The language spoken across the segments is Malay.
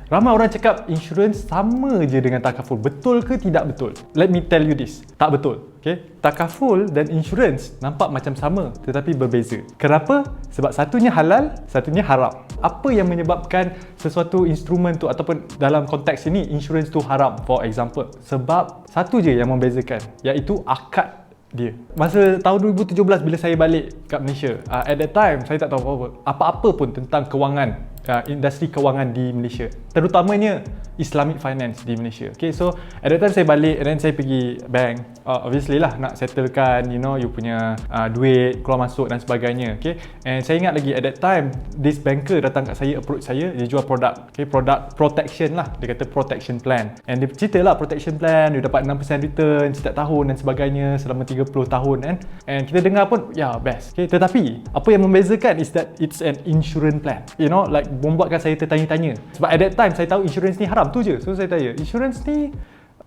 Ramai orang cakap insurans sama je dengan takaful. Betul ke tidak betul? Let me tell you this. Tak betul. Okay? Takaful dan insurans nampak macam sama tetapi berbeza. Kenapa? Sebab satunya halal, satunya haram. Apa yang menyebabkan sesuatu instrumen tu ataupun dalam konteks ini insurans tu haram, for example? Sebab satu je yang membezakan, iaitu akad dia. Masa tahun 2017 bila saya balik kat Malaysia, at that time saya tak tahu apa-apa pun tentang kewangan, industri kewangan di Malaysia, terutamanya Islamic finance di Malaysia. Okay, so at that time saya balik and then saya pergi bank, obviously lah nak settlekan you punya duit keluar masuk dan sebagainya. Okay, and saya ingat lagi at that time this banker datang kat saya, approach saya, dia jual produk, okay, produk protection lah, dia kata protection plan, and dia cerita lah protection plan dia dapat 6% return setiap tahun dan sebagainya selama 30 tahun kan, and kita dengar pun best. Okay, tetapi apa yang membezakan is that it's an insurance plan, like membuatkan saya tertanya-tanya. Sebab at that time saya tahu insurance ni haram tu je. So saya tanya, insurance ni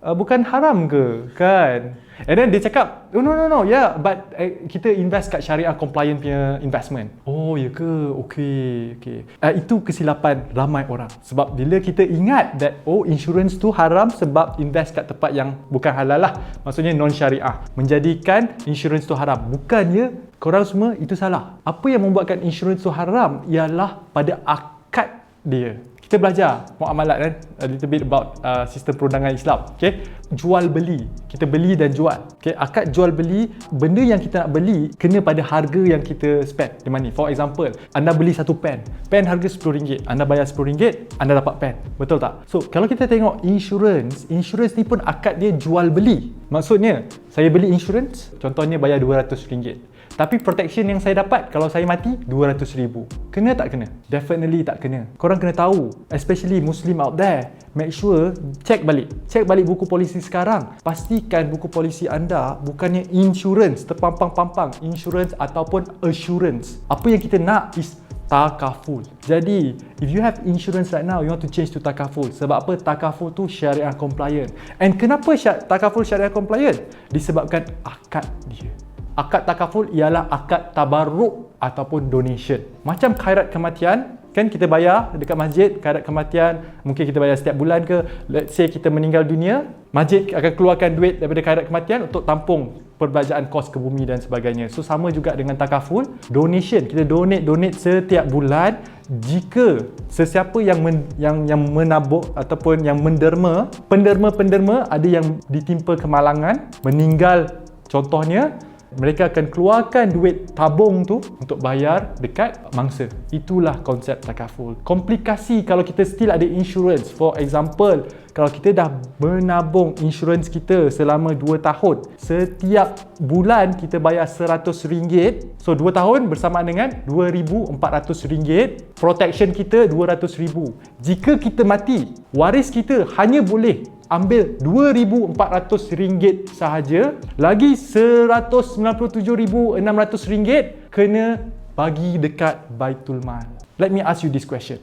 bukan haram ke kan? And then dia cakap, no, but kita invest kat syariah compliant punya investment. Oh ya ke? Okay. Itu kesilapan ramai orang. Sebab bila kita ingat that insurance tu haram sebab invest kat tempat yang bukan halal lah, maksudnya non syariah, menjadikan insurance tu haram. Bukannya korang semua itu salah. Apa yang membuatkan insurance tu haram ialah pada akad dia. Kita belajar muamalat kan, a little bit about sistem perundangan Islam. Okay, jual beli, kita beli dan jual. Okay, akad jual beli, benda yang kita nak beli kena pada harga yang kita spend the money. For example, anda beli satu pen harga RM10, anda bayar RM10, anda dapat pen, betul tak? So kalau kita tengok insurance ni pun akad dia jual beli. Maksudnya saya beli insurance, contohnya bayar RM200, tapi protection yang saya dapat kalau saya mati RM200,000. Kena tak kena? Definitely tak kena. Korang kena tahu, especially Muslim out there, make sure check balik buku polisi sekarang. Pastikan buku polisi anda bukannya insurance, terpampang-pampang insurance ataupun assurance. Apa yang kita nak is takaful. Jadi, if you have insurance right now, you want to change to takaful. Sebab apa? Takaful tu syariah compliant. And kenapa takaful syariah compliant? Disebabkan akad dia. Akad takaful ialah akad tabarruk ataupun donation. Macam khairat kematian, kan kita bayar dekat masjid, khairat kematian, mungkin kita bayar setiap bulan ke, let's say kita meninggal dunia, masjid akan keluarkan duit daripada khairat kematian untuk tampung perbelanjaan kos ke bumi dan sebagainya. So sama juga dengan takaful, donation, kita donate setiap bulan. Jika sesiapa yang menabur ataupun yang menderma, penderma ada yang ditimpa kemalangan, meninggal contohnya, mereka akan keluarkan duit tabung tu untuk bayar dekat mangsa. Itulah konsep takaful. Komplikasi kalau kita still ada insurance. For example, kalau kita dah menabung insurance kita selama 2 tahun, setiap bulan kita bayar RM100, so 2 tahun bersamaan dengan RM2,400. Protection kita RM200,000. Jika kita mati, waris kita hanya boleh ambil RM2,400 sahaja, lagi RM197,600 kena bagi dekat Baitul Mal. Let me ask you this question.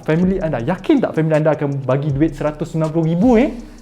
Family anda, yakin tak family anda akan bagi duit RM190,000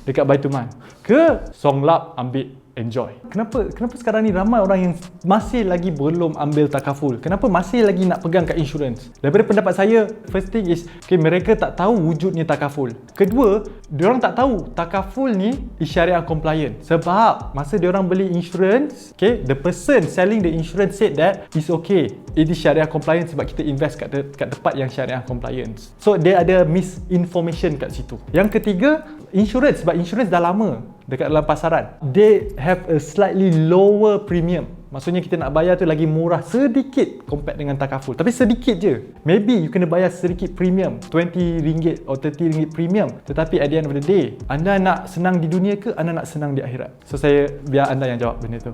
dekat Baitul Mal? Ke songlap ambil enjoy? Kenapa sekarang ni ramai orang yang masih lagi belum ambil takaful? Kenapa masih lagi nak pegang kat insurance? Daripada pendapat saya, first thing is, mereka tak tahu wujudnya takaful. Kedua, diorang tak tahu takaful ni is syariah compliant. Sebab masa diorang beli insurance, the person selling the insurance said that it's okay, it is syariah compliant sebab kita invest kat tempat yang syariah compliance. So dia ada misinformation kat situ. Yang ketiga, insurance, sebab insurance dah lama dekat dalam pasaran, they have a slightly lower premium. Maksudnya kita nak bayar tu lagi murah sedikit compare dengan takaful, tapi sedikit je. Maybe you kena bayar sedikit premium, RM20 atau RM30 premium. Tetapi at the end of the day, anda nak senang di dunia ke anda nak senang di akhirat? So biar anda yang jawab benda tu.